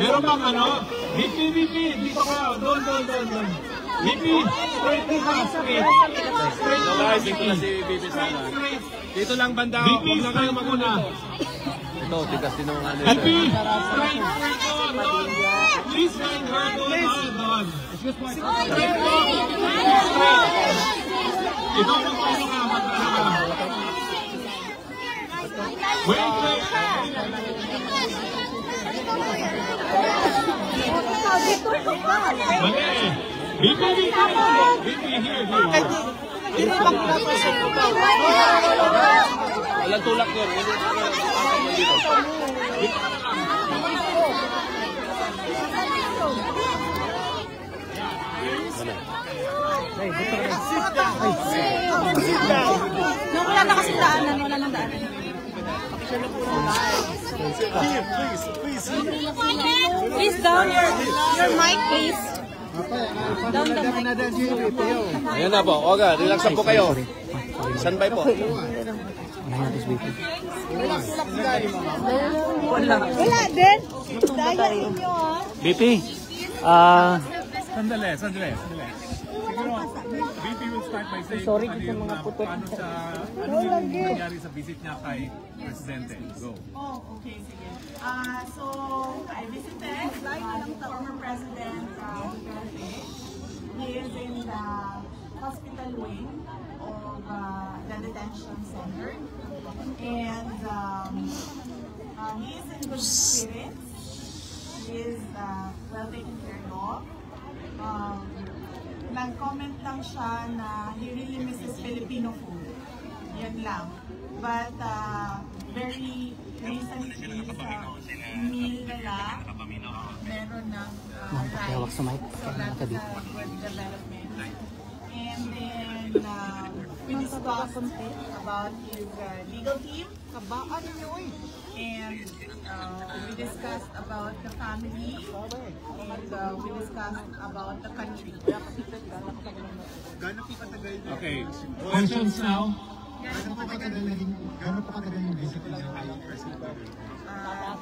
Meron bang ano? VP, dito ka. Doon. VP, straight ka. Straight. Guys, dito na si VP sana. Dito lang banda. VP, huwag na kayo maguna. Ito, tigas din ng ano. VP, straight doon. Please find her doon. Straight po. Ikaw na po ka. Wait. VP here. Walang tulak yun. Wala na kasi daanan, wala nang daanan. Please down your mic, please. Down the mic. Ayan na po. Okay, relax po kayo. Standby po. Wala din. Dahil inyo BP, Sandali. VP will start by saying sorry sa mga putot. ano yung nangyari sa visit niya kay Presidente. Go. Okay, sige. So, I visited the former President Duterte. He is in the hospital wing of the detention center. And he is in good spirits. He is well taken care of. Nag-comment lang siya na he really misses Filipino food. Yan lang. But very recently sa meal nila, meron ng rice. So that's good development. And then we discussed about his legal team. And we discussed about the family. And we discussed about the country. Okay. Questions now? Gano'n pa katagal yung visit niya?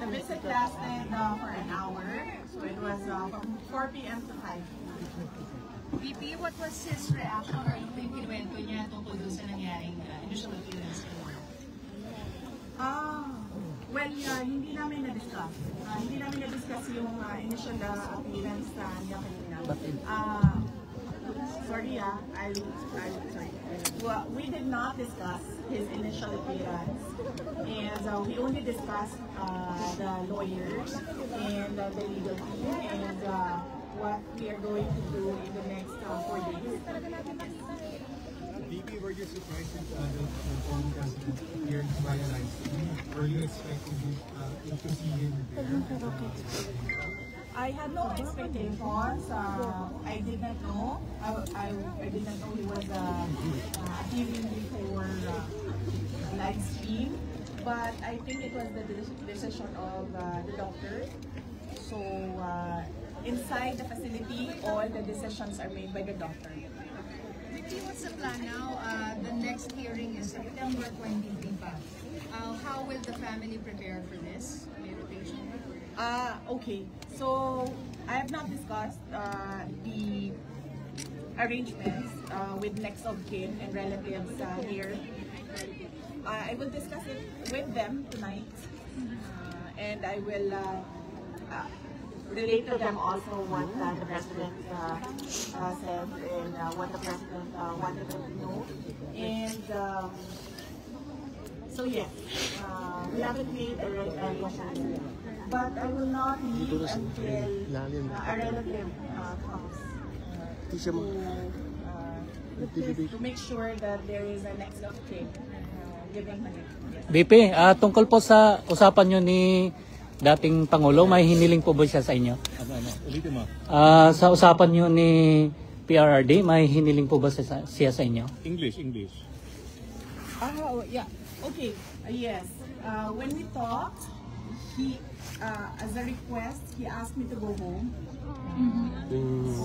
The visit lasted for an hour. So it was from 4 p.m. to 5 p.m. VP, what was his reaction or yung kinuwento niya tungkol doon sa nangyaring initial appearance? Well, hindi namin na-discuss. Hindi namin na-discuss yung initial appearance niya kanina. Sorry, sorry. Well, we did not discuss his initial appearance, and we only discussed the lawyers and the legal team and what we are going to do in the next 4 days. VP, were you surprised that the former president appeared via live stream? Were you expecting to see him there? I had no expectations. I did not know. I did not know he was appearing before live stream. But I think it was the decision of the doctor. So inside the facility, all the decisions are made by the doctor. What's the plan now? The next hearing is September 23. How will the family prepare for this? May rotation? Okay. So I have not discussed the arrangements with next of kin and relatives here. I will discuss it with them tonight, and I will relate to them also what the president said and what the president wanted them to know. And so yes, we haven't made a decision, but I will not leave until a relative comes to make sure that there is a next of kin giving money. BP, tungkol po sa usapan nyo ni dating Pangulo, may hiniling po ba siya sa inyo? Ulitin mo. Sa usapan nyo ni PRRD, may hiniling po ba siya sa inyo? English. Yeah. Okay. Yes. When we talked, he, as a request, he asked me to go home.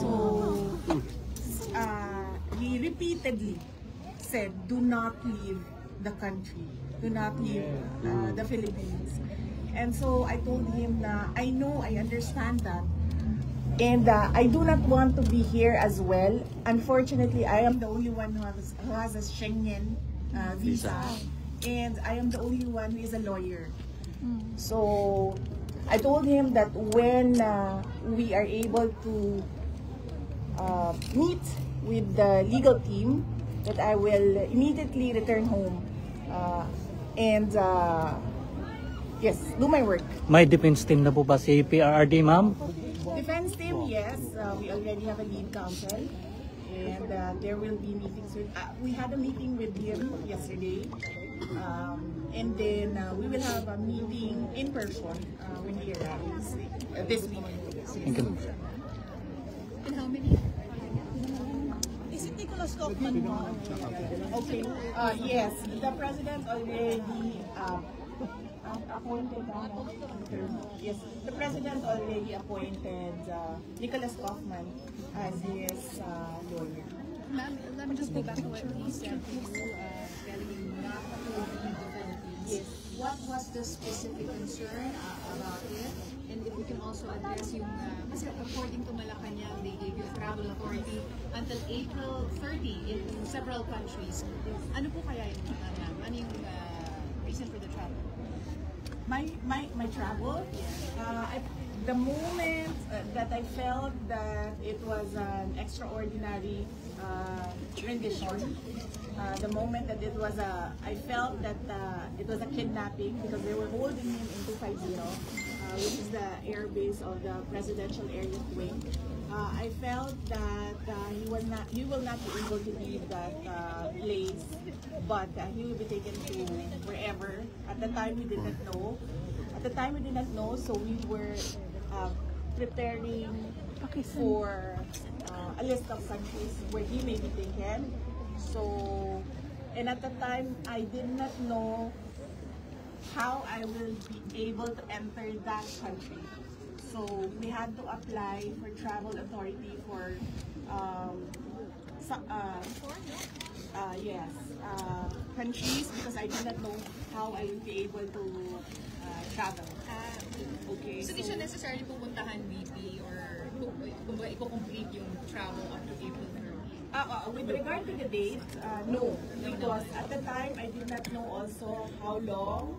So, he repeatedly said, "Do not leave the country. Do not leave the Philippines." And so I told him na I know, I understand that. And I do not want to be here as well. Unfortunately, I am the only one who has a Schengen visa. And I am the only one who is a lawyer. So I told him that when we are able to meet with the legal team, that I will immediately return home and yes, do my work. May defense team na po ba si PRRD, ma'am? Defense team, yes. We already have a lead counsel, and there will be meetings with. We had a meeting with him yesterday, and then we will have a meeting in person when he arrives this week. Thank you. And how many? Is it Nicholas Kaufman? Okay. Yes, the president already appointed. Yes, the president already appointed Nicholas Kaufman as his lawyer. Ma'am, let me just go back to what he said to you, telling not to leave the Philippines. Yes. What was the specific concern about it? And if we can also address yung, kasi according to Malacanang, they gave you travel authority until April 30 in several countries. Ano po kaya yung ma'am? Ano yung reason for the travel? My travel, the moment that I felt that it was an extraordinary rendition, the moment that it was I felt that it was a kidnapping because they were holding him in 250, which is the air base of the Presidential Area Wing. I felt that he will not be able to leave that place, but he will be taken to wherever. At the time we did not know. So we were preparing for a list of countries where he may be taken. So, and at the time I did not know how I will be able to enter that country. So we had to apply for travel authority for countries because I did not know how I will be able to travel. Okay. So, di siya necessarily pupuntahan BP or kung ba i-complete yung travel up to April 30? With regard to the date, no. Because at the time, I did not know also how long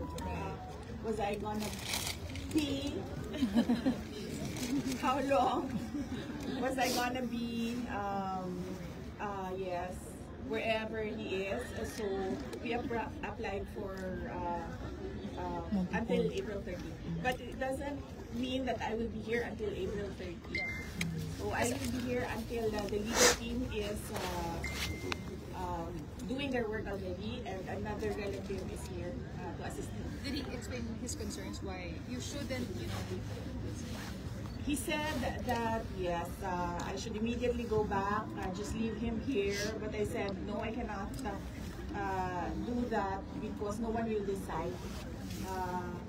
was I gonna be. How long was I gonna be, yes, wherever he is. So we applied for until April 30. But it doesn't mean that I will be here until April 30. So I will be here until the legal team is doing their work already, and another relative is here to assist him. Did he explain his concerns why you shouldn't, He said that yes, I should immediately go back, just leave him here. But I said no, I cannot do that because no one will decide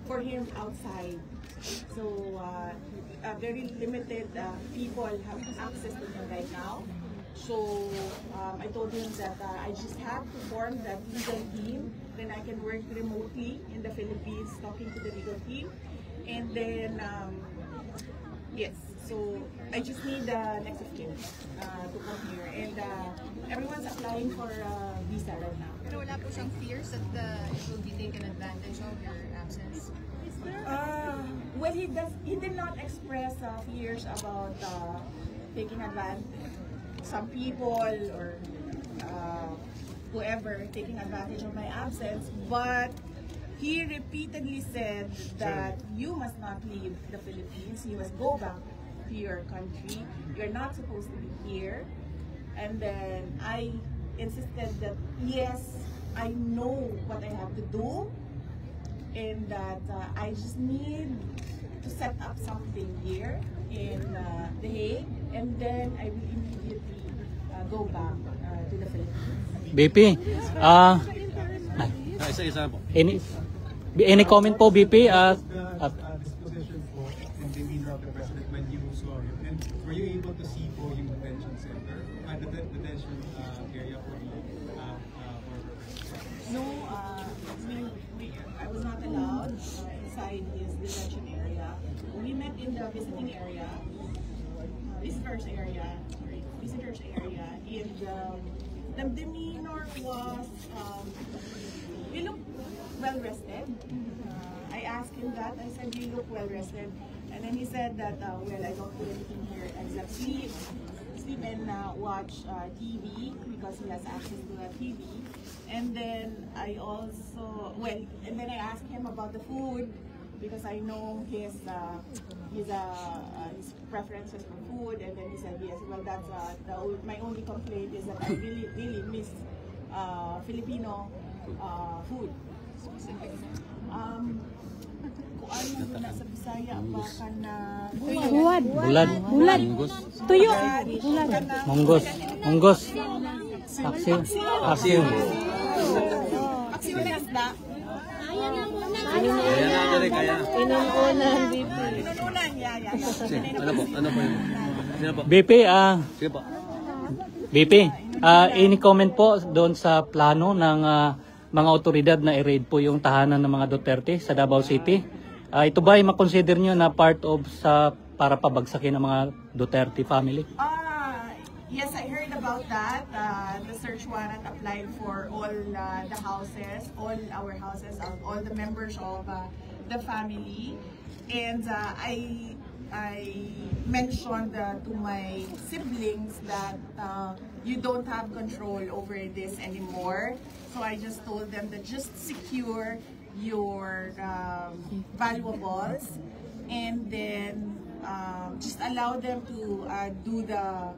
for him outside. So very limited people have access to him right now. So I told him that I just have to form that legal team. Then I can work remotely in the Philippines, talking to the legal team, and then. Yes, so I just need the next of kin to come here, and everyone's applying for visa right now. Pero wala po siyang fears that it will be taken advantage of your absence? Well, he did not express fears about taking advantage. Some people or whoever taking advantage of my absence, but he repeatedly said that you must not leave the Philippines. You must go back to your country. You're not supposed to be here. And then I insisted that yes, I know what I have to do, and that I just need to set up something here in The Hague, and then I will immediately go back to the Philippines. BP, Isa-isa po. any comment po, BP? Disposition po in the demeanor of the president when you saw him, and were you able to see po yung detention center at the detention area for the No, I was not allowed inside his detention area. We met in the visiting area, visitors area, and the demeanor was, we look well rested. I asked him that. I said, "You look well rested," and then he said that, "Well, I don't do anything here except sleep and watch TV because he has access to the TV." And then I asked him about the food because I know his preferences for food, and then he said, "Yes, well, that's my only complaint is that I really miss Filipino food." Kung ano na sa Bisaya, baka na Bulan. Tuyo. Munggos. Aksiw. Aksiw na isda. Inununan dito. Inununan, Ano po yun? Sino po? BP, Sige po. BP, any comment po doon sa plano ng mga otoridad na i-raid po yung tahanan ng mga Duterte sa Davao City? Ito ba ay makonsider nyo na part of para pabagsakin ng mga Duterte family? Yes, I heard about that. The search warrant applied for all the houses, all our houses, all the members of the family. And I mentioned to my siblings that you don't have control over this anymore. So I just told them that just secure your valuables, and then just allow them to do the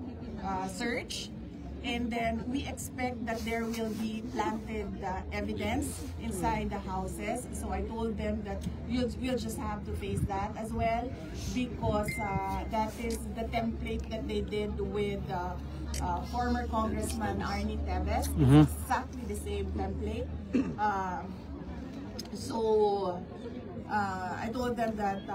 search, and then we expect that there will be planted evidence inside the houses. So I told them that we'll just have to face that as well, because that is the template that they did with former Congressman Arnie Teves. It's exactly the same template. So I told them that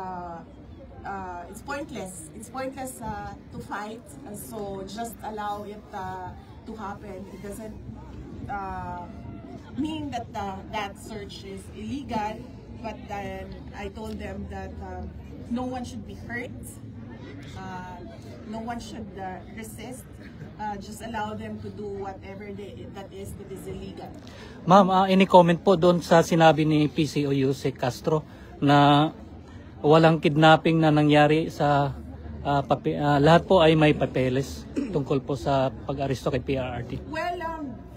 it's pointless. It's pointless to fight. So just allow it to happen. It doesn't mean that that search is illegal. But then I told them that no one should be hurt. No one should resist. Just allow them to do whatever that is illegal. Ma'am, any comment po doon sa sinabi ni PCO Yusek Castro na walang kidnapping na nangyari sa lahat po ay may papeles tungkol po sa pag-aresto kay PRRD? Well,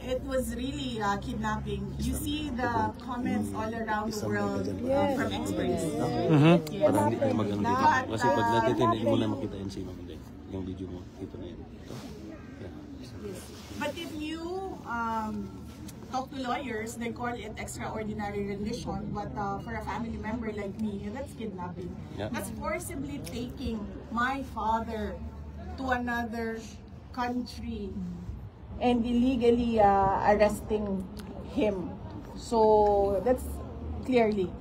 it was really kidnapping. You see the comments all around the world from experts. Parang hindi tayo mag-ano dito. Kasi pag natitindi mo na makita yun si Ma'am Day. Yung video mo, ito na yun. But if you talk to lawyers, they call it extraordinary rendition. But for a family member like me, that's kidnapping. Yeah. That's forcibly taking my father to another country and illegally arresting him. So that's clearly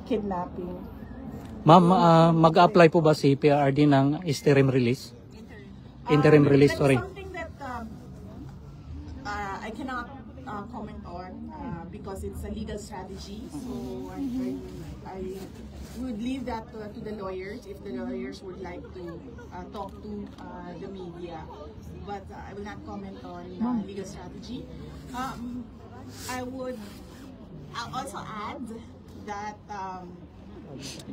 kidnapping. Ma'am, mag-apply po ba si PRRD ng interim release? Interim release, sorry. That's something that I cannot comment on because it's a legal strategy. So I would leave that to the lawyers if the lawyers would like to talk to the media. But I will not comment on legal strategy. I'll also add that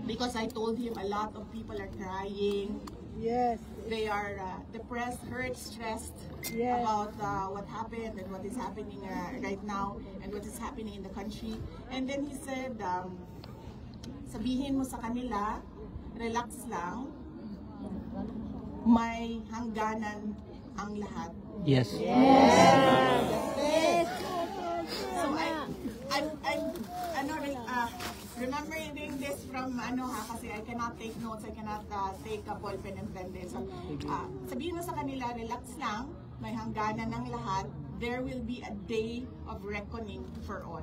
because I told him a lot of people are crying. Yes. They are depressed, hurt, stressed about what happened and what is happening right now and what is happening in the country. And then he said, sabihin mo sa kanila, relax lang, may hangganan ang lahat. Yes. So I'm remembering this from kasi I cannot take notes, I cannot take a ball pen and pen din. So sabihin mo sa kanila, relax lang, may hangganan ng lahat. There will be a day of reckoning for all.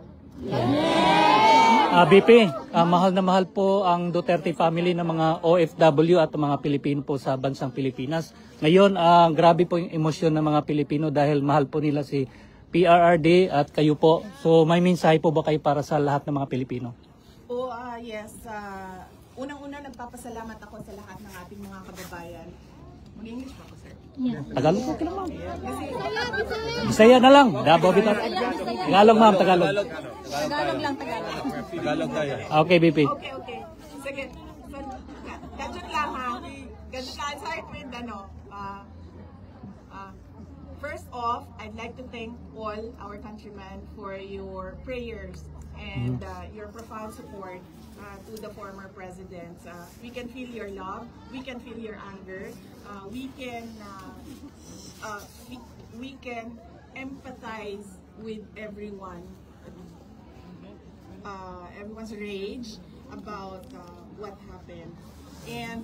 BP, mahal na mahal po ang Duterte family ng mga OFW at mga Pilipino po sa bansang Pilipinas. Ngayon, grabe po yung emosyon ng mga Pilipino dahil mahal po nila si PRRD at kayo po. So may mensahe po ba kayo para sa lahat ng mga Pilipino? Yes. Unang-una, nagpapasalamat ako sa lahat ng ating mga kababayan. Mag-English pa ako, sir. Tagalog po kila ma'am. Bisaya na lang. Davao bitaw. Tagalog ma'am, Tagalog. Tagalog lang, Tagalog. Tagalog tayo. Okay, BP. Okay. Sige. So, gadget lang ha. Gadget lang. Sorry, with first off, I'd like to thank all our countrymen for your prayers and your profound support to the former presidents. We can feel your love, we can feel your anger, we can empathize with everyone's rage about what happened, and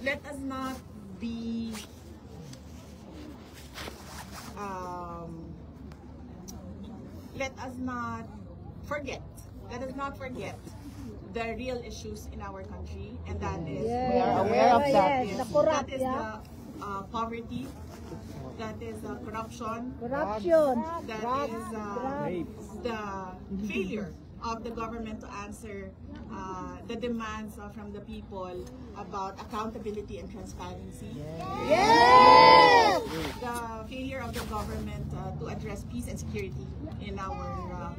let us not be let us not forget the real issues in our country, and that is We are aware of that. Yes, The corrupt, that is the poverty, that is corruption, Corruption. that is the failure of the government to answer the demands from the people about accountability and transparency. Yes! The failure of the government to address peace and security in our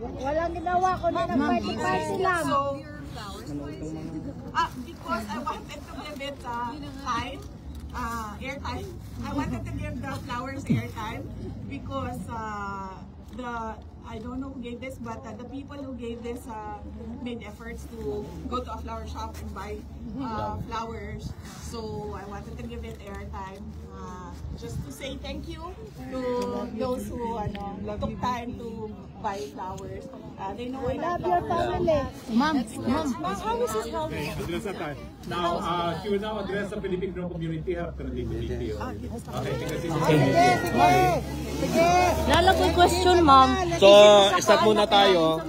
country. Walang ginawa ko na ng party lang. So, because I wanted to give it time, airtime. I wanted to give the flowers airtime because I don't know who gave this, but the people who gave this made efforts to go to a flower shop and buy flowers. So I wanted to give it airtime, just to say thank you to those who took time to buy flowers. They know I Love love your flowers. family. How is this helping? Address na tayo. Now, she will now address the Filipino community after the video. Okay, Sige. Lalo ko question, ma'am. So, start muna tayo.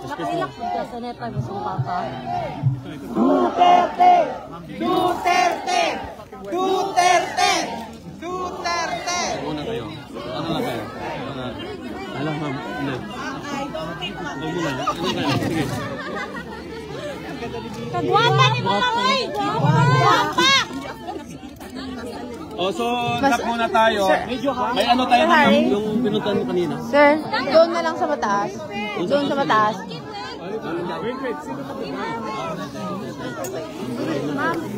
Nakailang po ka sa neta gusto mo papa? Duterte! Duterte! Una kayo. Ano lang kayo? Alam ma'am. Hindi. I don't think Ano muna? Ano kayo? Sige. Kagwapa ni Mama May! Gwapa! So, start muna tayo. May ano tayo na yung pinuntahan mo kanina? Sir, doon na lang sa mataas. Doon sa mataas.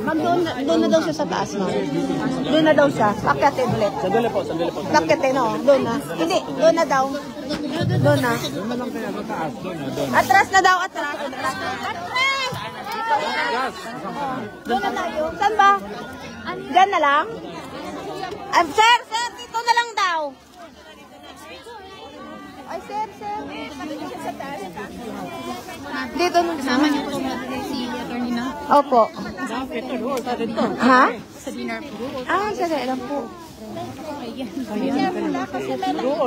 Ma'am, doon na daw siya sa taas, ma'am. Doon na daw siya. Pakyatin ulit. Sandali po. Pakyatin, no? Doon na. Hindi, doon na daw. Doon na. Atras na daw, atras. Doon na tayo. Saan ba? Diyan na lang? Sir, dito na lang daw. Ay, sir. Dito na. Kasama niyo po si Atty. Na? Opo. Ha? Sa dinner po. Sige, alam po.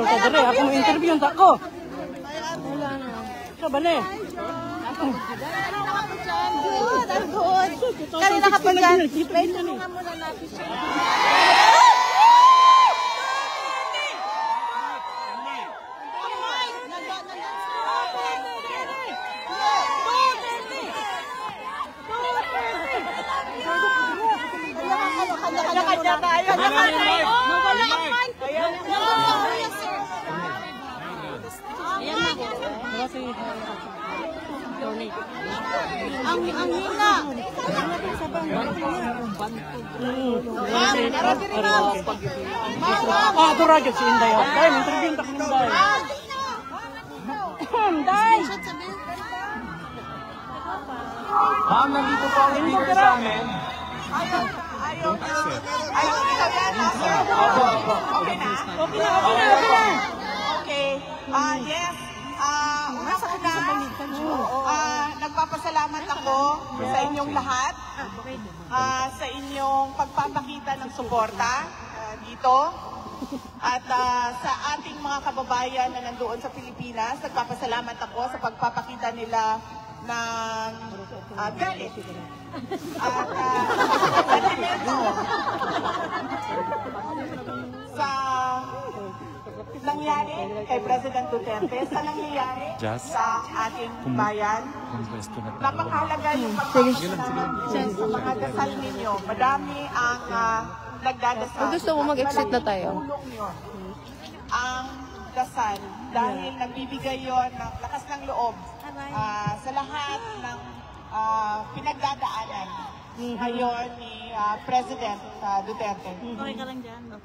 Sadali, ako mo interview yung tako. Sabali. Good. Kanina ka pa dyan. Wait, tulungan muna natin siya. Kanya-kanya tayo. Ang hina. Ito ragit si Inday. Dahil, interview yung takong Inday. Inday! Ma'am, nandito po ang speaker sa amin. Ayaw Okay na? Okay. Yes. Nagpapasalamat ako sa inyong lahat, sa inyong pagpapakita ng suporta dito, at sa ating mga kababayan na nandoon sa Pilipinas. Nagpapasalamat ako sa pagpapakita nila ng galit at sentimento sa nangyari kay President Duterte, sa nangyayari sa ating bayan. Napakahalaga yung pagpapasalamat sa mga dasal ninyo. Madami ang nagdadasal. Gusto mo mag-exit na tayo? Ang dasal dahil nagbibigay yon ng lakas ng loob sa lahat ng pinagdadaanan ngayon ni President Duterte.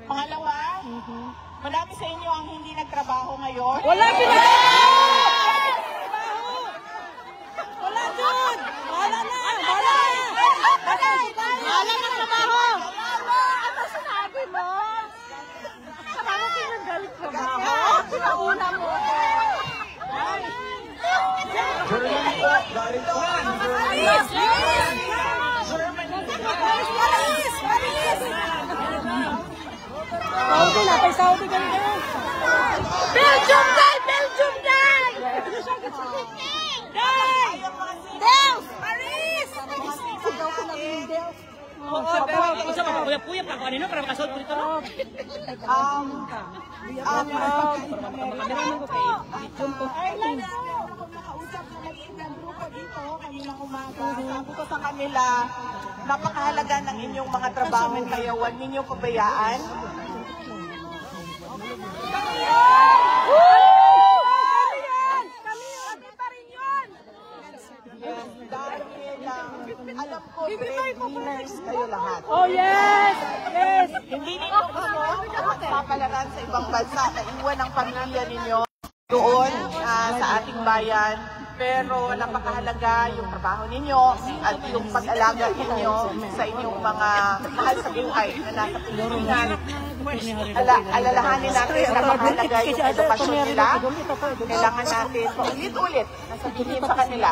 Pangalawa, marami sa inyo ang hindi nagtrabaho ngayon. Wala pinag- Wala dyan! Wala na! Wala! Wala na trabaho! Ano sinabi mo? Parang pinagalit trabaho? Pinauna mo! Saudi ka rin. Belgium day! Belgium day! Day! Deus! Paris! Sigaw ko lang yung Deus. Oo, pero kung sa mga kuya-kuya, pa kung ano para makasod po dito, no? Nakausap na maliit na grupo dito, kanilang umaga. Sabi ko sa kanila, napakahalaga ng inyong mga trabaho, kaya huwag ninyong pabayaan. Alam ko, breadwinners kayo lahat. Oh, yes! Yes! Hindi ninyo magpapalaran sa ibang bansa na iwan ang pamilya ninyo doon sa ating bayan. Pero napakahalaga yung trabaho ninyo at yung pag-alaga ninyo sa inyong mga mahal sa buhay na nasa Pilipinas. Alalahanin natin na mahalaga yung edukasyon nila. Kailangan natin paulit-ulit na sabihin sa kanila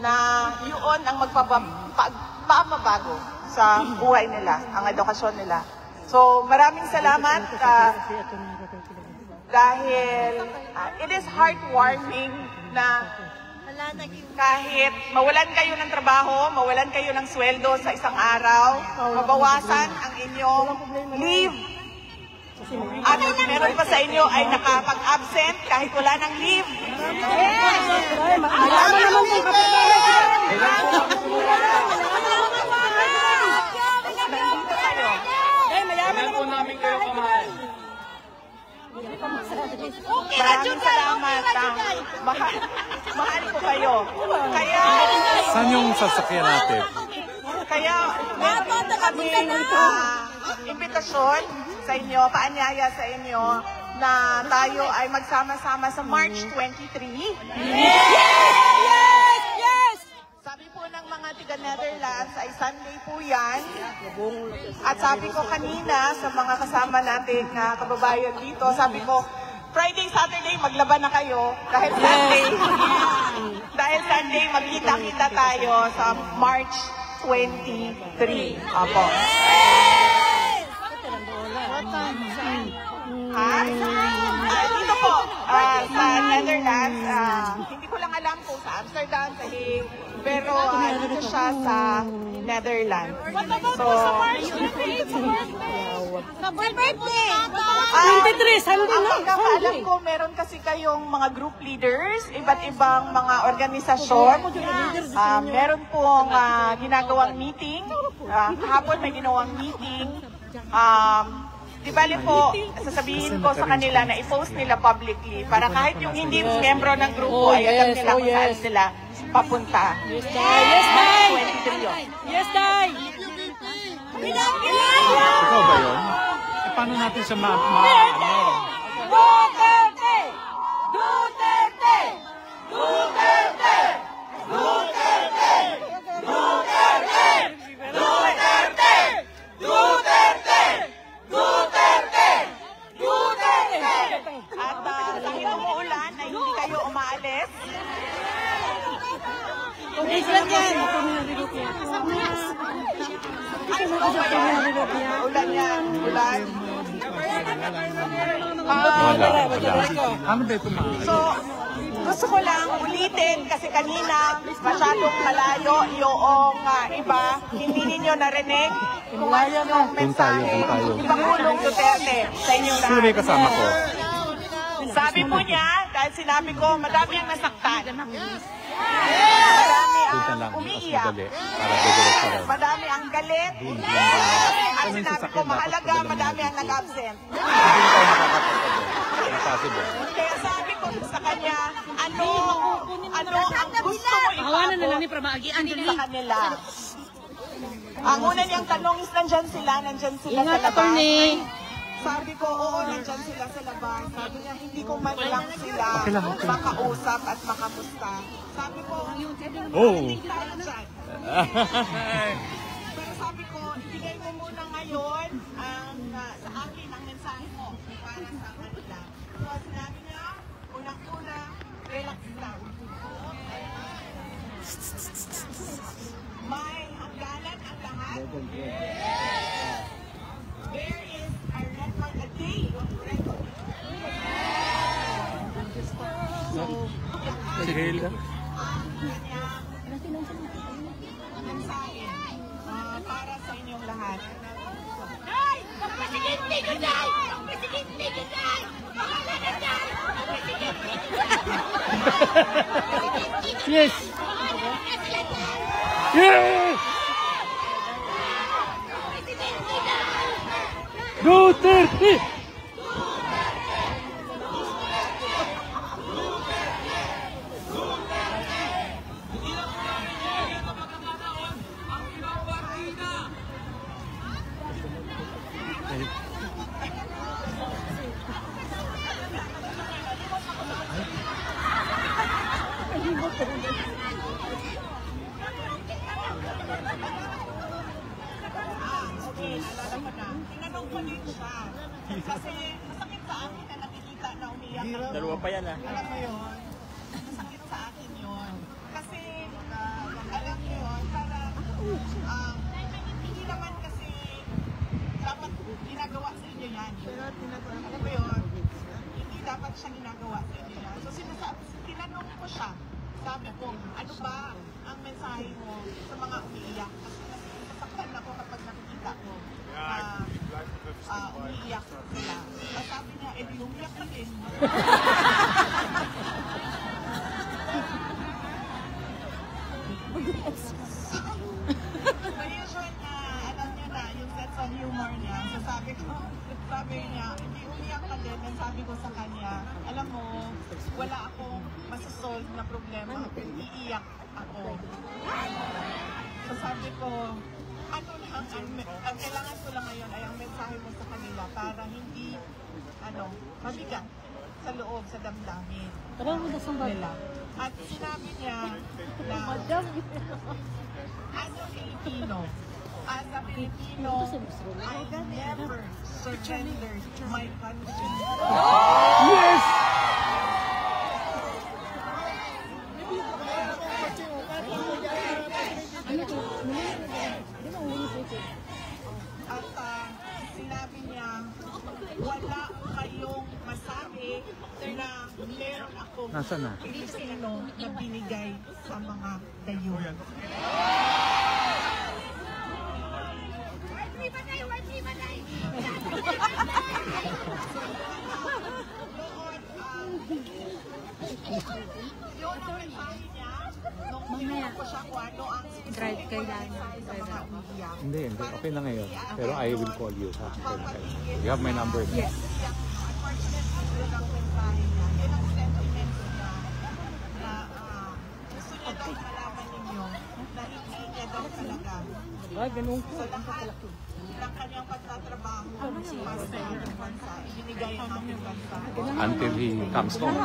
na yun ang magpapabago sa buhay nila, ang edukasyon nila. So maraming salamat dahil it is heartwarming na kahit mawalan kayo ng trabaho, mawalan kayo ng sweldo sa isang araw, mabawasan ang inyong leave. At meron pa sa inyo ay nakapag-absent kahit wala ng leave. Maraming salamat. Mahal ko kayo. Kaya... Saan yung sasakyan natin? Kaya meron kaming imbitasyon sa inyo, paanyaya sa inyo na tayo ay magsama-sama sa March 23. Yes! Yes! Sabi po ng mga tiga-Netherlands ay Sunday po yan. At sabi ko kanina sa mga kasama nating kababayan dito, sabi ko, Friday, Saturday, maglaban na kayo. Dahil Sunday, magkita-kita tayo sa March 23. Apo. Dito po, sa Netherlands, hindi ko lang alam kung sa Amsterdam, sa Hague, pero dito siya sa Netherlands. So, Sunday na. Ang pagkakaalam ko, meron kasi kayong mga group leaders, iba't ibang mga organisasyon. Meron pong ginagawang meeting. Kahapon may ginawang meeting. Di bali po, sasabihin ko sa kanila na i-post nila publicly para kahit yung hindi miyembro ng grupo ay alam nila kung saan sila papunta. Yes, Day! 23 yun. Yes, Day! Ikaw ba yun? Paano natin siya Duterte! Duterte! Duterte! Duterte! Duterte! Duterte! Duterte! Duterte! Duterte! At dahil umuulan ay hindi kayo umaalis. Islan yan! Ulan yan. Ulan. Wala. Ano ba ito So, Gusto ko lang ulitin kasi kanina masyadong malayo yung iba. Hindi ninyo narinig kung ano yung mensahe ni Pangulong Duterte sa inyong lahat. Sino may kasama ko? Sabi po niya, dahil sinabi ko, madami ang nasaktan. Madami ang umiiyak. Madami ang galit. At sinabi ko, mahalaga, madami ang nag-absent. Kaya sabi ko sa kanya, ano ang gusto mo ipapos sa kanila? Ang una niyang tanong is, nandyan sila sa labas. Sabi ko, oo, nandyan sila sa labas. Sabi niya, hindi ko man lang sila makausap at makamusta. Sabi ko, hindi tayo dyan. Pero sabi ko, ibigay mo muna ngayon sa akin ang mensahe mo para sa kanila. So, sinabi niya, unang-una, relax lang. May hangganan ang lahat. There is a record, a day of record. So, Si Hela. mensahe para sa inyong lahat. Yes! Yes! Duterte! Okay, alala ko na. Tinanong ko din siya. Kasi masakit sa akin na nakikita na umiyak. Dalawa pa yan Alam mo yun? Masakit sa akin yun. Kasi, alam mo yun, parang, hindi naman kasi dapat ginagawa sa inyo yan. Alam mo yun? Hindi dapat siya ginagawa sa inyo yan. So, tinanong ko siya. Sabi ko, ano ba ang mensahe mo sa mga umiiyak? Kasi nasaktan ako kapag nakikita ko umiiyak sila. Sabi niya, umiiyak na din. So usual na, alam niya na, yung sense of humor niya. So sabi niya, hindi umiyak ka din. And sabi ko sa kanya, alam mo, wala akong masasolve na problema. Iiyak ako. So sabi ko, ang kailangan ko lang ngayon ay ang mensahe mo sa kanila para hindi, mabigat sa loob, sa damdamin nila. At sinabi niya na, as a Filipino, I never surrendered my country. Yes! At sinabi niya, wala kayong masabi na meron akong Pilipino na binigay sa mga dayon. Yun ang mensahe niya nung tinanong ko siya kung ano ang specific mensahe sa mga umiiyak. Hindi. Okay na ngayon. Pero I will call you. You have my number. Yes. Unfortunately, yun ang mensahe niya. Yun ang sentiment niya na gusto niya daw malaman ninyo na hindi niya daw talaga. Sa lahat ng kanyang pagtatrabaho para sa ating bansa, ibinigay ang ating bansa. Until he comes home.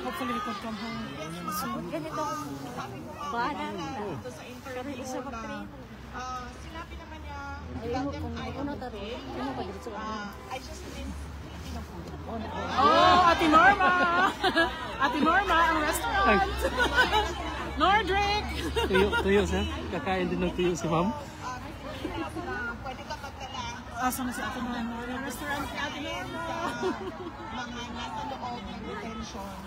Hopefully we could come home soon. Ganito, sabi ko ito sa interview na sinabi naman niya, tell them I am okay. I just didn't Oh, Ate Norma! Ate Norma, ang restaurant! Nordrick! Tuyo, sir. Kakain din ng tuyo si ma'am. pwede ka magdala sa Asa na si Ate Norma? Restaurant ni Ate Norma. Mga nasa loob ng detention.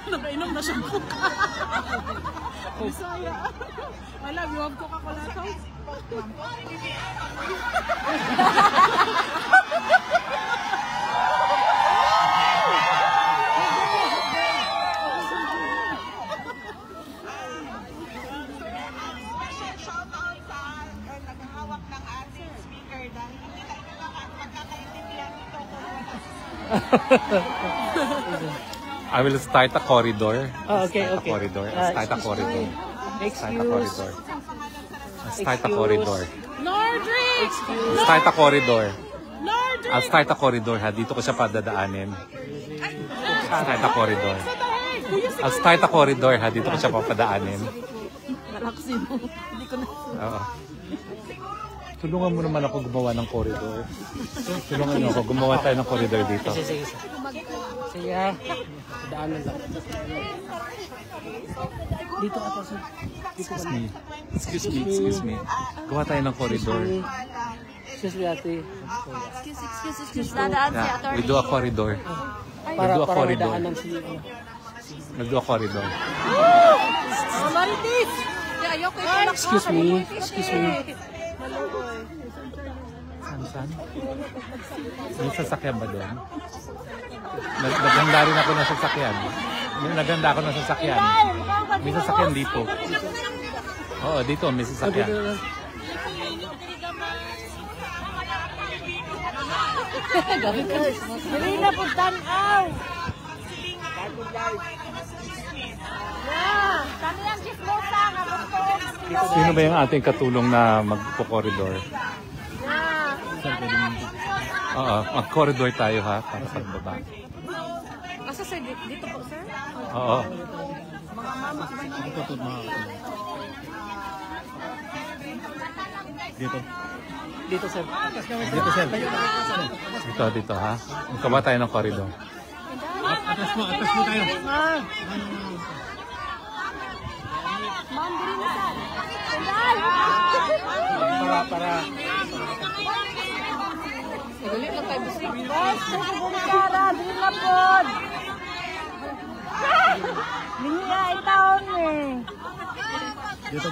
Nakainom na siyang kuka. Bisaya. I love you. Huwag Coca-Cola to. Shoutout sa naghahawak ng ating speaker dahil hindi tayo magkakaintindihan nito kung I will start a corridor. Okay, okay. Start a corridor. Excuse. Start a corridor. Nordry! Start a corridor. Nordry! I'll start a corridor ha. Dito ko siya padadaanin. Start a corridor. I'll start a corridor ha. Dito ko siya papadaanin. Relaxin mo. Hindi ko na. Oo. Tulungan mo naman ako gumawa ng corridor. Tulungan mo ako gumawa tayo ng corridor dito. Sige. Daanan lang. Dito ka sir. Excuse me. Gawa tayo ng corridor. Excuse me, ate. Excuse. Dadaan si Yeah, attorney. we do a corridor. Para Do a corridor. madaanan si We'll do a corridor. Oh, Maritis! Ayoko ito. Excuse me. Saan? May sasakyan ba doon? Naganda rin ako ng sasakyan. Naganda ako ng sasakyan. May sasakyan dito. Oo, dito may sasakyan. Dali na po tanaw. Kami ang chismosa nga gusto. Sino ba yung ating katulong na magpo-corridor? Oo, mag-corridor tayo ha, para sa baba. Asa sir, dito po sir? Oo. Dito sir. Dito ha. Magkaba tayo ng corridor. Atras mo tayo. Ma'am, dali na sir. Para. Galit lang tayo busing. Yes, Sara, dali na po. Linya, itaon eh. Dito.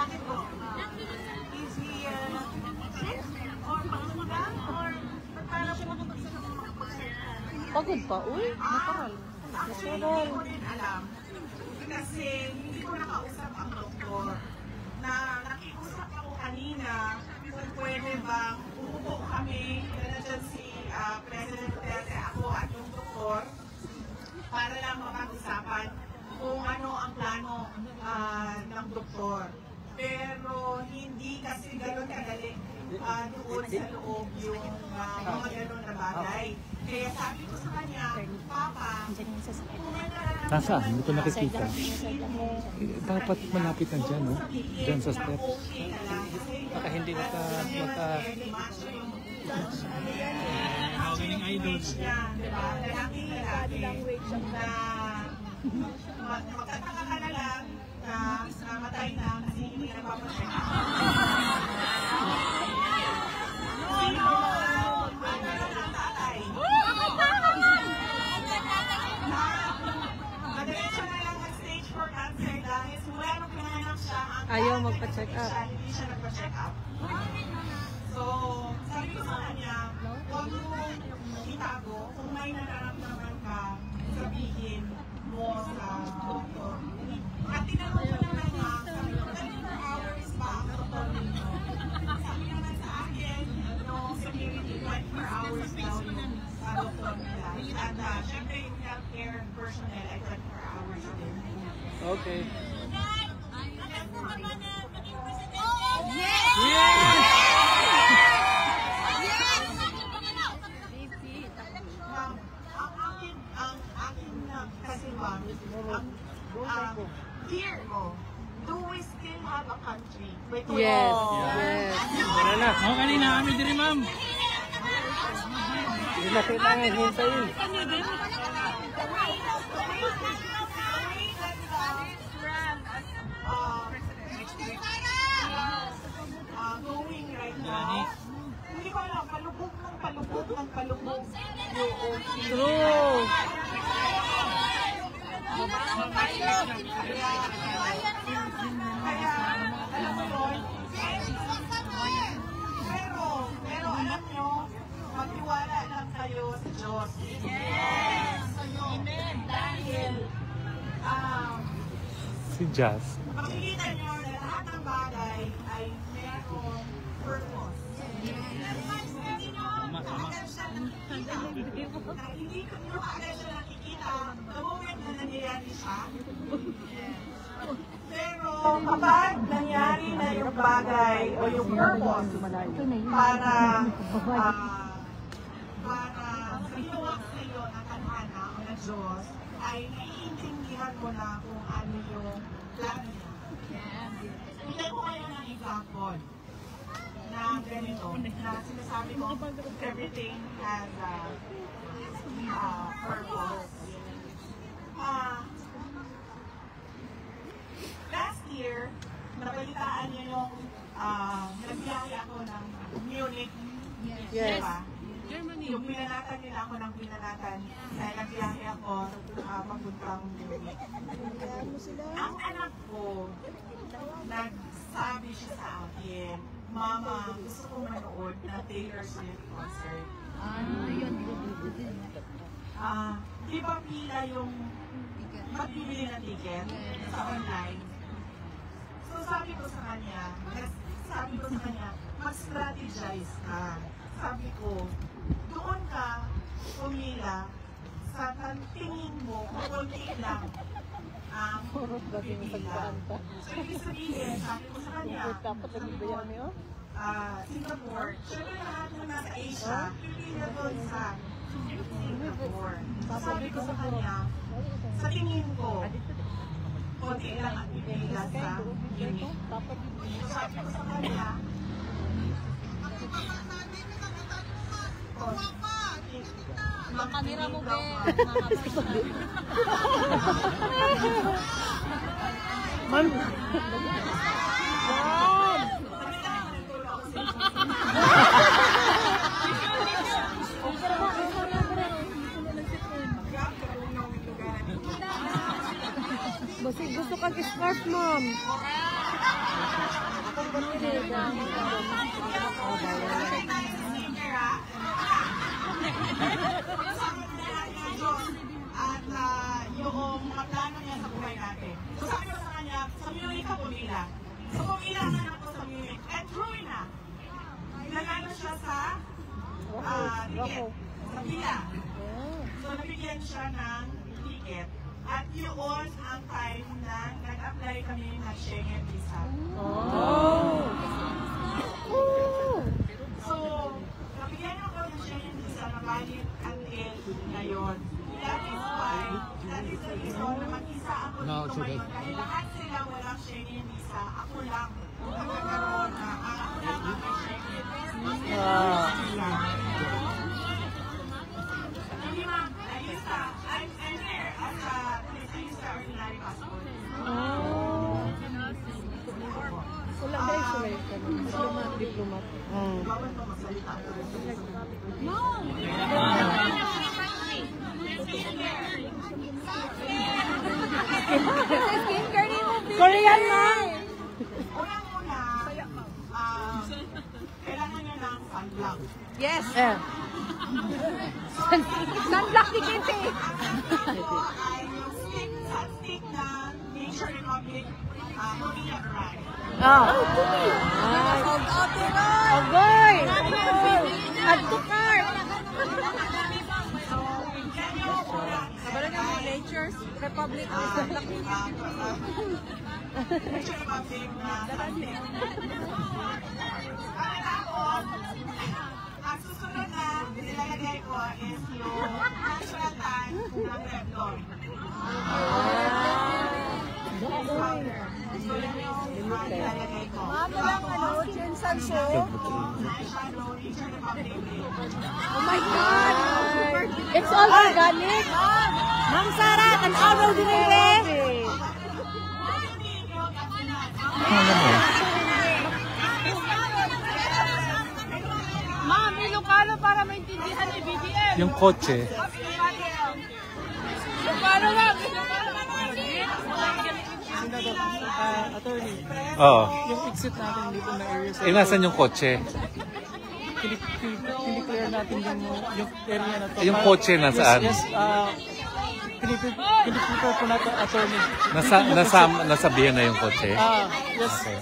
bakit po? Is he or pangulang or para siya makapagsagot ng mga pagsagot? Pagod pa, uy. Natural. Hindi ko din alam. Kasi hindi ko nakausap ang doktor. Na nakiusap ako kanina kung pwede bang umupo kami na dyan si President Duterte, ako at yung doktor para lang mapag-usapan kung ano ang plano ng doktor. Pero hindi kasi gano'n kadali doon sa loob yung mga gano'n na bagay. Kaya sabi ko sa kanya, Papa, Nasaan? Hindi ko nakikita. Dapat malapit na dyan, no? Dyan sa step. Baka hindi maka Magaling idol. Magtataka ka na lang na namatay na kasi hindi napapacheck up. Sino ang tatay? Madiretso na lang mag-stage 4 cancer dahil simula nung pinanganak siya, Ayaw magpa-check up. Hindi siya nagpa-check up. So, sabi ko sa kanya, huwag mo itago kung may nararamdaman ka, sabihin mo sa doktor. At tinanong ko naman ha, sabi ko, 24 hours pa ang doktor nito. Sabi naman sa akin, no, security 24 hours daw yung doktor nila. At syempre yung healthcare personnel ay 24 hours din. Okay. Fear ko, do we still have a country? Yes. Tara na. Oh, kanina kami diri, ma'am. Hindi na kailangan hintayin. Si Jazz. Makikita nyo na lahat ng bagay ay mayroong purpose. Hindi ko nyo agad siya nakikita the moment na nangyayari siya. Pero kapag nangyari na yung bagay o yung purpose para ginawa sa iyo ng kanhana o ng Diyos, ay naiintindihan mo na kung ano yung plano niya. Bigyan ko kayo ng example na ganito, na sinasabi mo, everything has a purpose. Last year, nabalitaan niyo yung nagbiyahe ako ng Munich, Yes. diba? Yung pinanatan nila ako ng pinanatan, dahil nagbiyahe ako papuntang Munich. Ang anak ko, nagsabi siya sa akin, Mama, gusto ko manood na Taylor Swift concert. Di ba pila yung magbibili ng ticket sa online? So sabi ko sa kanya, mag-strategize ka. Sabi ko, doon ka pumila sa tingin mo, konti lang ang pipila. So ibig sabihin, sabi ko sa kanya, Singapore, syempre lahat na nasa Asia, pipila doon sa Singapore. Sabi ko sa kanya, sa tingin ko, konti lang ang pipila sa Munich. Sabi ko sa kanya, Ang kamera mo, be. Gusto kang scarf, ma'am. At yung mga plano niya sa buhay natin. So sabi ko sa kanya, sa Munich ka pumila. So pumila na ako sa Munich. And true na. Nagano siya sa ticket. Sa pila. So nabigyan siya ng ticket. At yun ang time na nag-apply kami ng Schengen visa. So, nabigyan ako ng Schengen visa na valid until ngayon. That is the reason na mag-isa ako dito ngayon. Dahil lahat sila walang Schengen visa. Ako lang nagkakaroon na ako lang ang may Schengen visa. Hindi ma, ayusta. I'm here as a ayusta ordinary passport. Wala guys, wala ka. Diplomat. Bawal pa magsalita ako rin. Korean, ma'am. Unang-una, kailangan nyo ng sunblock. Yes. Sunblock ni Kinti. Ay yung stick na Nature Republic Korea brand. Agoy! Add to cart. Kabalan nga mo, Nature's Republic. Nature Republic na sunstick. Tapos, ang susunod na nilalagay ko is yung natural tan ng Revlon. So, yun yung nilalagay ko. Walang Jensen show. Eyeshadow, Nature Republic. Oh my God! It's all organic. Ma'am Sarah, an araw din rin. Ma'am, Ilocano para maintindihan ni BBM. Yung kotse. Ilocano lang. Attorney, Oo. yung exit natin dito na area sa... Nasan yung kotse? Kiniklear natin yung area na to. Yung kotse nasaan? Yes, Pinipipir po natin, attorney. Nasabihan na yung kotse? Yes. Okay.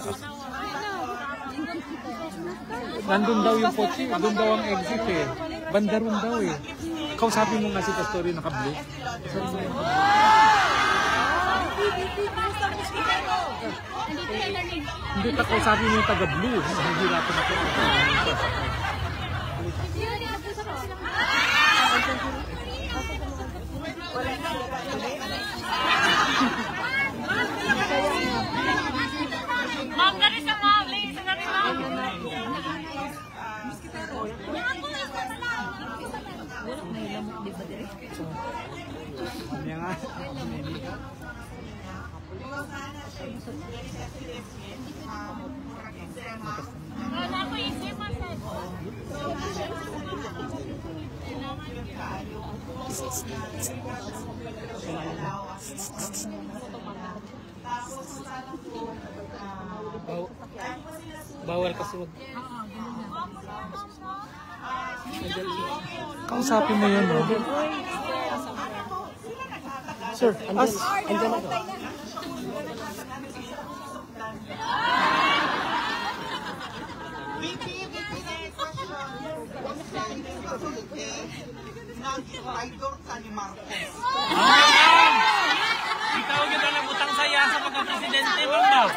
Nandun daw yung kotse, doon daw ang exit eh. Banda ron daw eh. Kausapin mo nga si Pastori naka-blue. Hindi pa kausapin mo yung taga-blue. Mahihirapan ako. Ma'am, dari sa ma'am. Lisa na rin, ma'am. Bawal kasi wag. Kausapin mo yun, no? Sir, andyan na daw. Ikaw yung nalabutang saya sa pagka-presidente, ma'am.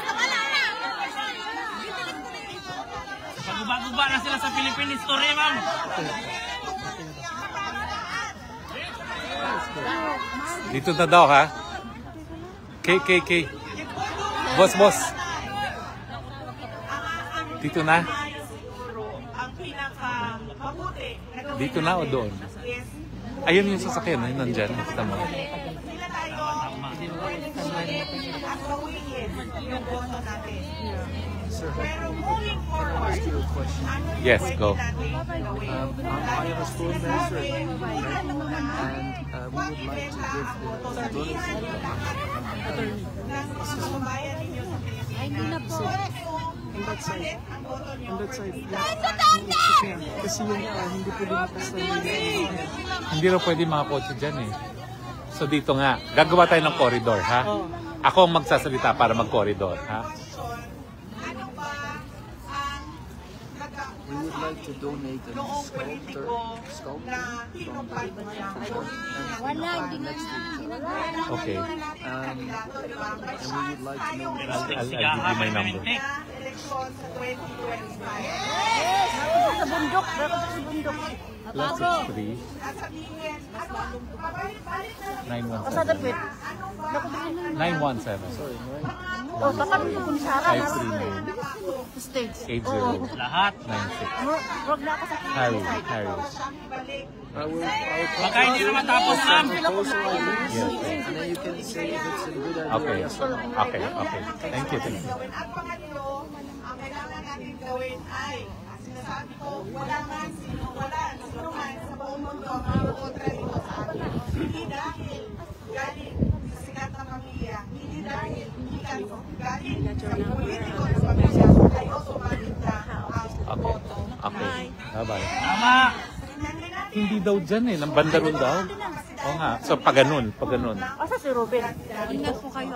Paguba-guba na sila sa Philippine history, ma'am. Dito na daw, ha? K. Boss. Dito na? Dito na o doon? Ayun yung sasakyan, ayun nandyan. Nakita mo. Pero moving forward, Yes, go. I am a school minister, and we would like to give the on that side. Kasi yung hindi po lumakas na Hindi rin pwede mga kotse dyan eh. So dito nga, gagawa tayo ng corridor, ha? Ako ang magsasalita para mag-corridor, ha? We would like to donate a sculpture from next week. Okay. And we would like to know I'll give you my number. Sa bundok, dapat sa bundok. Plus 63 Sa dapit. 917 sorry, right? Oh, baka mo kung Sarah. 539 Stage. 80 Lahat. 96 Wag na ako sa Harry. I will Baka hindi na matapos, ma'am. propose our list, Yes. and then you can say if it's a good idea. Okay. Yes or no. Okay. Thank you. Ang pangatlo, ang kailangan natin gawin ay, sinasabi ko, wala man sa buong mundo ang kontra dito sa atin. Hindi dahil galing sa sikat na pamilya, hindi dahil galing sa politiko na pamilya, ay sumalit na ang boto. Okay. Bye-bye. Tama. Hindi daw dyan eh. Nang banda ron daw. Oo nga. So, pag ganun. Asa si Ruben? Ingat po kayo.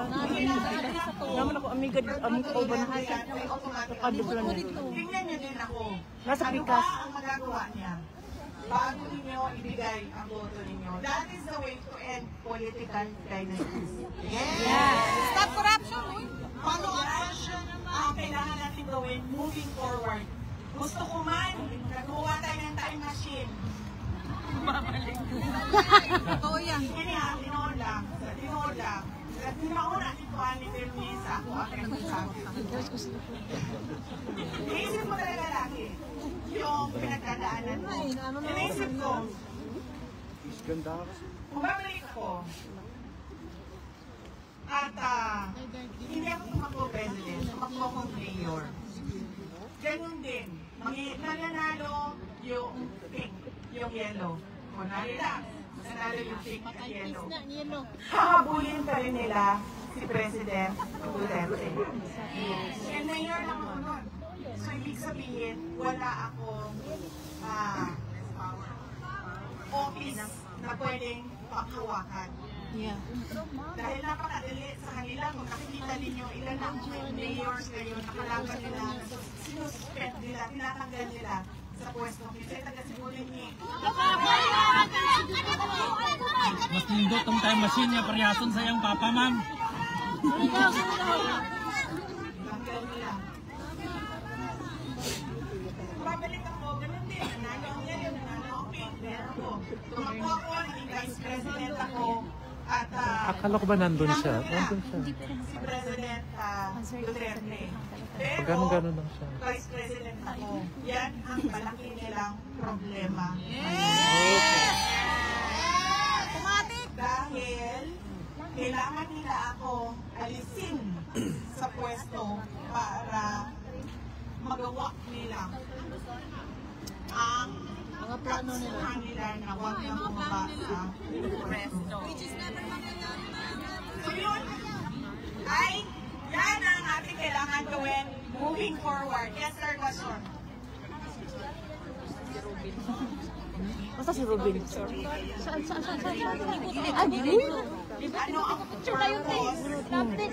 Naman ako, amiga ko ba na hasa? Nakadublan na. Tingnan niyo din ako. Nasa Ano pikas. ba ang magagawa niya? Bago ninyo ibigay ang boto ninyo. That is the way to end political dynasties. Yes! Stop corruption! Follow-up question ang kailangan natin gawin moving forward. Gusto ko man, nagawa tayo ng time machine. Totoo yan. Hindi ha, tinoon lang. Hindi ako natituan ni Bernice ako ang nagsasabi. Iisip mo talaga lagi yung pinagdadaanan mo. Inisip ko, kung babalik ako, at hindi ako tumakbo president, tumakbo akong mayor. Ganun din, mananalo yung pink, yung yellow. Kunwari lang, mananalo yung pink at yellow. Hahabulin pa rin nila si President Duterte. And mayor lang ako nun. So, ibig sabihin, wala akong office na pwedeng paghawakan. Yeah. Dahil napakadali sa kanila, kung nakikita ninyo ilan ang mayors ngayon, nakalaban nila, sinuspend nila, tinatanggal nila sa pwesto. Kasi taga-simulan niya. Mas nindot tong time machine niya paryason sa iyang papa, ma'am. Tanggal nila. Babalik ako, ganun din. Nanalo ang yan, nanalo ang pink. Pero ako, tumakbo ako, naging vice president ako. At Akala ko ba nandun siya? Nandun siya. si President Duterte. Pero, Ganun lang siya. Vice President ako. Yan ang malaki nilang problema. Dahil kailangan nila ako alisin sa pwesto para magawa nila ang mga plano nila na huwag na bumaba sa pwesto. So yun ay yan ang ating kailangan gawin moving forward. Yes, sir, question. Basta si Robin. Saan? Ay, Ano ang purpose? Dampik.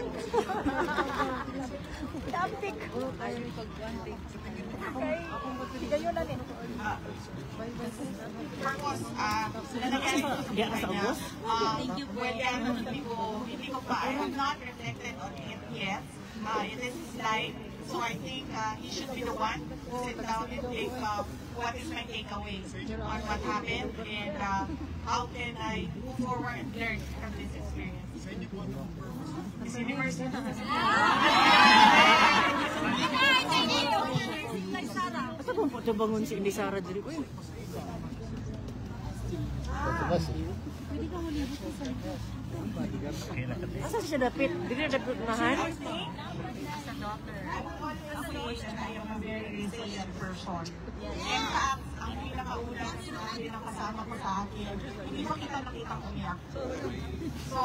Purpose, lalagyan ko sa kanya. Well, yan, hindi ko pa, I have not reflected on it yet. It is his life. So I think he should be the one to sit down and think what is my takeaway on what happened and how can I move forward and learn from this experience. Miss Universe. Asa kung po bangun si Indisara diri ko eh. Asa siya dapit? Dili dapit nahan? I am a very resilient person. In fact, ang pinakaulan sinabi ng kasama ko sa akin, hindi mo kita nakita umiyak. So,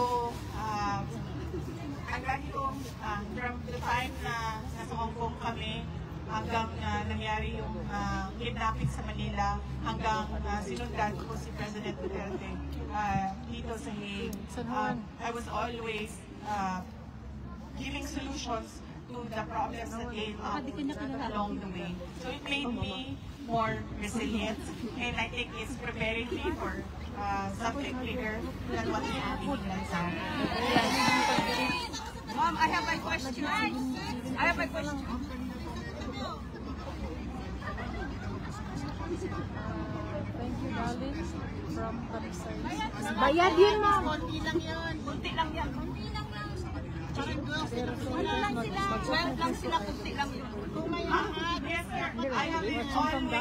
ang lagi ko, from the time na nasa Hong Kong kami, hanggang nangyari yung kidnapping sa Manila, hanggang sinundan ko si President Duterte dito sa Hague. I was always giving solutions to the problems that came up along the way. So it made me more resilient, and I think it's preparing me for something bigger than what is happening in Lanzar. Mom, I have my question. Thank you, darling. From Karisay. Bayad yun, ma'am. Konti lang yan. Kunti lang yan. Ano lang sila? 12 lang sila, kunti lang yun. Yes, sir. I have been always,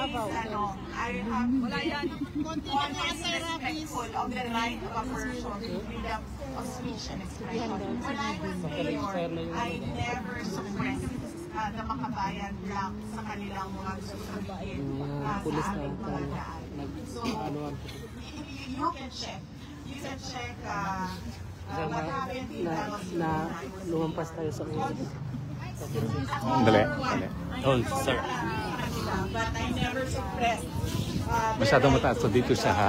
I have always respectful of the right of a person to freedom of speech and expression. When I was mayor, I never suppressed the makabayan lang sa kanilang mga gusto sabihin sa aming mga daan. So, you can check. You can check what happened in na lumampas tayo sa ulo. Dali. Oh, sir. But I never suppressed. Masyadong mataas. So dito siya ha.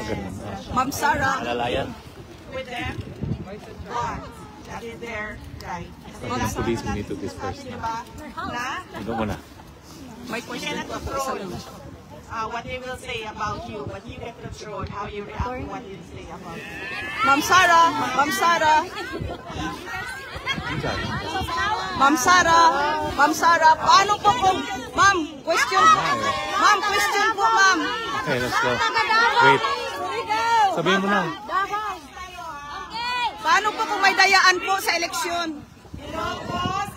Ganun. Ma'am Sarah. Alalayan. With them, but that is their right. Sabi ng police, we need to disperse na. Ito muna. My question cannot control what they will say about you, but you can control how you react to what they say about you. Ma'am Sarah. Ma'am Sarah. Ma'am Sarah. Ma'am Sarah. Paano po kung... Ma'am, question. Ma'am, question po, ma'am. Okay, let's go. Wait. Sabihin mo na. Paano po kung may dayaan po sa eleksyon? Ilocos,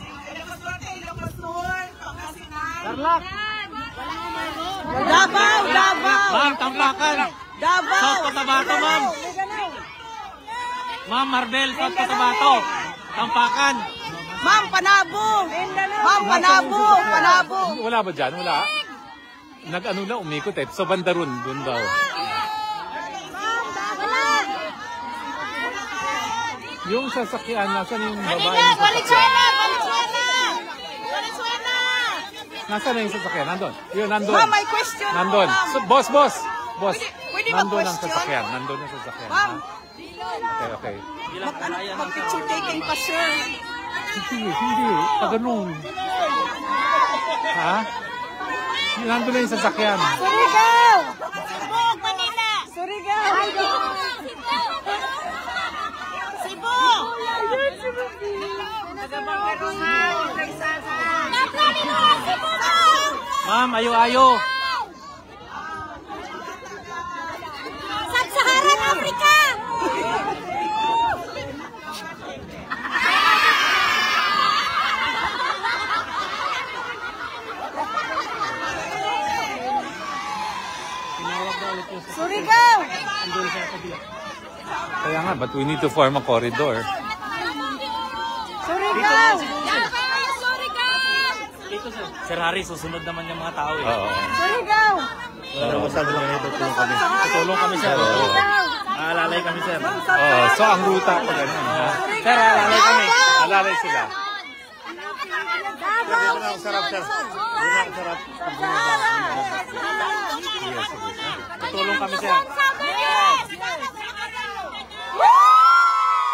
Ilocos Sur, Pangasinan. Tarlac. Davao, Davao. Ma'am, Tampakan. Davao. South Cotabato, ma'am. Ma'am Marbel, South Cotabato. Tampakan. Ma'am, Panabo. Ma'am, Panabo. Panabo. Wala ba dyan? Wala. Nag-ano na, umikot eh. So Bandarun, dun daw. Yung sasakyan, nasan yung babae yung sasakyan? Nasaan na yung sasakyan? Nandun. Yun, nandun. Ma'am, may question. Nandun. So, boss. Pwede Nandun ang mag-question? sasakyan. Nandun ang sasakyan. Ma'am, ha? Okay. Mag-picture taking pa, sir. Hindi. Pag ganun. Ha? Nandun na yung sasakyan. Surigao! Surigao! Cebu! Ma'am, ayo-ayo. Sub-Saharan Africa! Surigao! Kaya nga, but we need to form a corridor. Surigao! Sir Harry, susunod naman yung mga tao eh. Oo. Surigao! Tutulong kami, sir. Aalalay kami, sir. Oh, so ang ruta pa ganun, ha? Sir, aalalay kami. Alalay sila. Tutulong kami, sir.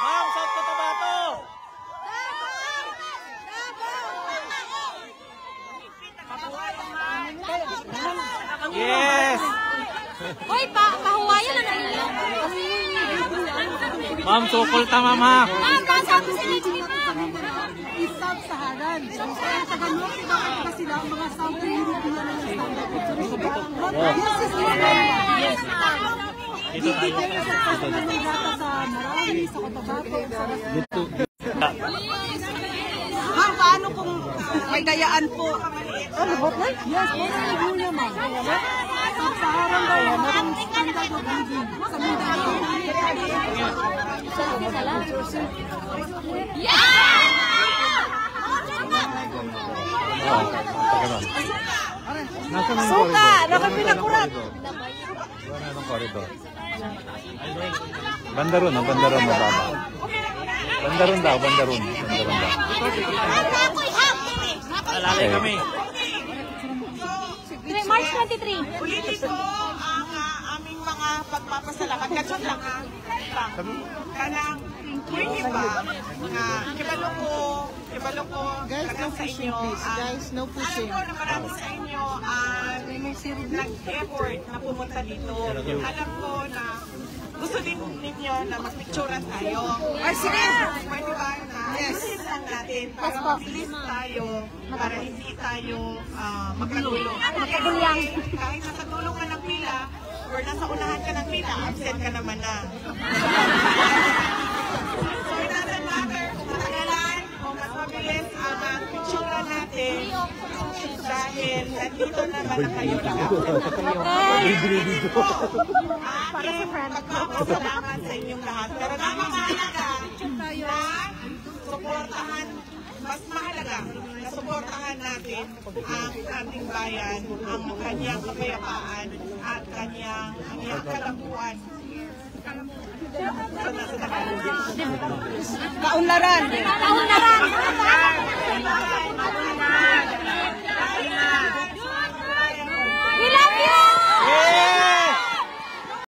Ma'am, South Cotabato! Yes! Hoy, pahuwayan na nila. Ma'am, sukol ta, ma'am, ha? Ma'am, pasabi sa Lechini, ma'am. Sub-Saharan. So, kaya sa ganun, bakit ba sila ang mga South European na standard of tourism? Yes, ma'am. Dito tayo. Sa Marami, sa Cotabato, sa Ma'am, paano kung may dayaan po? Ano ba? Yes, po na ma'am. Sub-Saharan daw, merong standard of living sa Mindanao. Nasaan yung Suka! corridor? Nakapinakurat! Wala nang corridor. Bandaron, ang bandaron mababa. Bandaron daw, bandaron. Bandaron daw. Aalalay kami. March 23. Ulitin ko ang aming mga pagpapasalamat. Kadyon lang ha. Kanang pwede ba nga kibalo ko kanang sa inyo. Guys, no pushing. Alam ko na marami sa inyo nag-effort na pumunta dito. Alam ko na gusto din ninyo na magpicturean tayo. Ay, sige! Pwede ba na lang natin para mabilis tayo, para hindi tayo magkatulong. Kahit nasa tulong ka ng pila, or nasa unahan ka ng pila, absent ka naman na. So it doesn't matter kung matagalan o mas mabilis ang picturean natin dahil nandito naman na kayo lahat. Aking pagpapasalamat sa inyong lahat. Pero mahalaga na suportahan, mas mahalaga na suportahan natin ang ating bayan, ang kanyang kapayapaan at kanyang kalampuan. Kaunlaran!